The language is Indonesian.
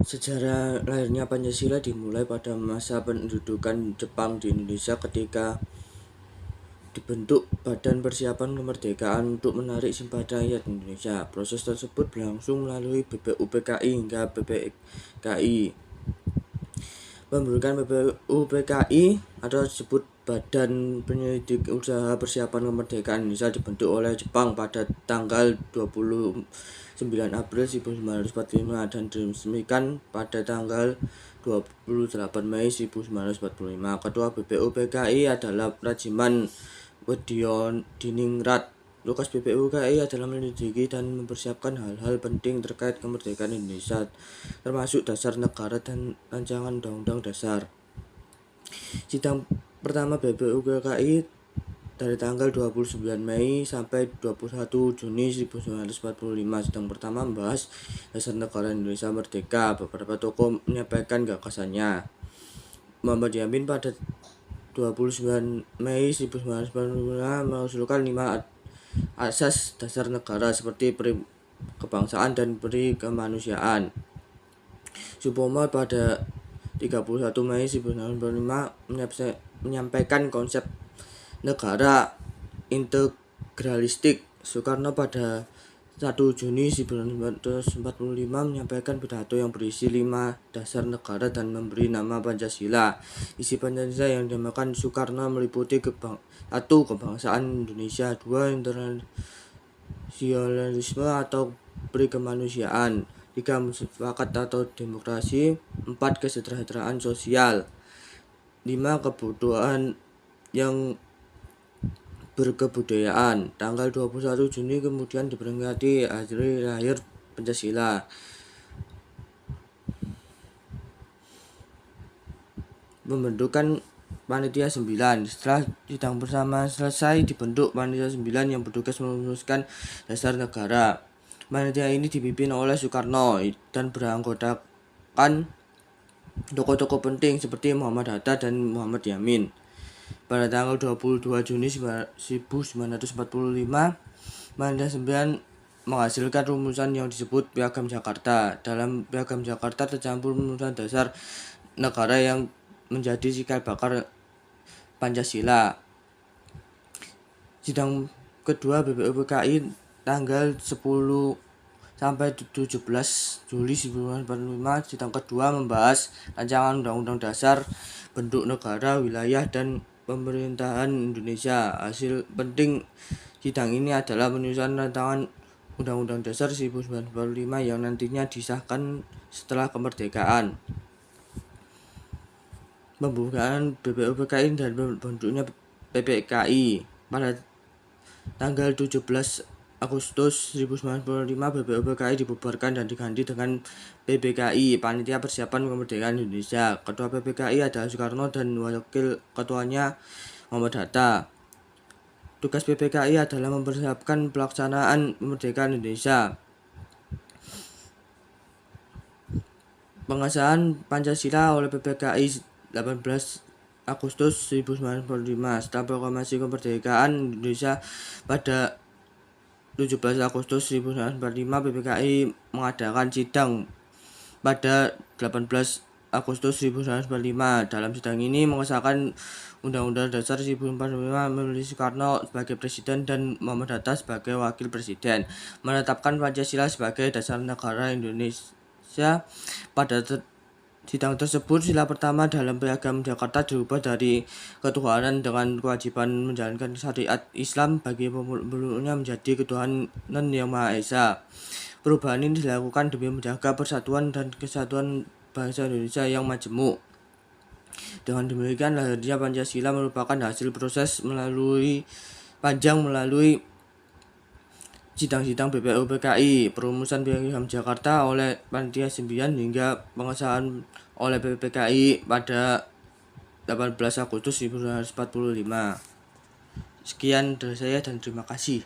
Sejarah lahirnya Pancasila dimulai pada masa pendudukan Jepang di Indonesia ketika dibentuk Badan Persiapan Kemerdekaan untuk menarik simpati rakyat Indonesia. Proses tersebut berlangsung melalui BPUPKI hingga BPKI. Pembentukan BPUPKI atau disebut Badan Penyelidik Usaha Persiapan Kemerdekaan Indonesia dibentuk oleh Jepang pada tanggal 29 April 1945 dan diresmikan pada tanggal 28 Mei 1945. Ketua BPUPKI adalah Rajiman Weddiodiningrat. Tugas BPUPKI adalah menyelidiki dan mempersiapkan hal-hal penting terkait kemerdekaan Indonesia, termasuk dasar negara dan rancangan undang-undang dasar. Sidang pertama BPUPKI dari tanggal 29 Mei sampai 21 Juni 1945. Sidang pertama membahas dasar negara Indonesia merdeka. Beberapa tokoh menyampaikan gagasannya. Muhammad Yamin pada 29 Mei 1945 mengusulkan 5 asas dasar negara seperti peri kebangsaan dan peri kemanusiaan. Supomo pada 31 Mei 1945 menyampaikan konsep negara integralistik. Soekarno pada 1 Juni 1945 menyampaikan pidato yang berisi 5 dasar negara dan memberi nama Pancasila. Isi Pancasila yang dinamakan Soekarno meliputi 1. Kebangsaan Indonesia, 2. Internasionalisme atau perikemanusiaan, 3. Mufakat atau demokrasi, 4. Kesejahteraan sosial, 5. Kebutuhan yang berkebudayaan. Tanggal 21 Juni kemudian diperingati hari lahir Pancasila. Pembentukan Panitia 9. Setelah sidang bersama selesai, dibentuk Panitia 9 yang bertugas merumuskan dasar negara. Panitia ini dipimpin oleh Soekarno dan beranggotakan tokoh-tokoh penting seperti Muhammad Hatta dan Muhammad Yamin. Pada tanggal 22 Juni 1945, Panitia 9 menghasilkan rumusan yang disebut Piagam Jakarta. Dalam Piagam Jakarta tercampur rumusan dasar negara yang menjadi cikal bakal Pancasila. Sidang kedua BPUPKI tanggal 10 sampai 17 Juli 1945. Sidang kedua membahas rancangan undang-undang dasar, bentuk negara, wilayah, dan pemerintahan Indonesia. Hasil penting sidang ini adalah penyusunan rancangan Undang-Undang Dasar 1945 yang nantinya disahkan setelah kemerdekaan. Pembukaan BPUPKI dan bentuknya PPKI. Pada tanggal 17 Agustus 1945 BPUPKI dibubarkan dan diganti dengan PPKI, Panitia Persiapan Kemerdekaan Indonesia. Ketua PPKI adalah Soekarno dan wakil ketuanya Muhammad Hatta. Tugas PPKI adalah mempersiapkan pelaksanaan kemerdekaan Indonesia. Pengesahan Pancasila oleh PPKI 18 Agustus 1945. Setelah proklamasi kemerdekaan Indonesia pada 17 Agustus 1945, PPKI mengadakan sidang pada 18 Agustus 1945. Dalam sidang ini mengesahkan Undang-Undang Dasar 1945, memilih Soekarno sebagai presiden dan Muhammad Hatta sebagai wakil presiden, menetapkan Pancasila sebagai dasar negara Indonesia. Pada sidang tersebut, sila pertama dalam Piagam Jakarta dirubah dari ketuhanan dengan kewajiban menjalankan syariat Islam bagi pemeluknya menjadi ketuhanan yang Maha Esa. Perubahan ini dilakukan demi menjaga persatuan dan kesatuan bangsa Indonesia yang majemuk. Dengan demikian, lahirnya Pancasila merupakan hasil proses panjang melalui sidang-sidang BPUPKI, perumusan Piagam Jakarta oleh Panitia 9 hingga pengesahan oleh PPKI pada 18 Agustus 1945. Sekian dari saya dan terima kasih.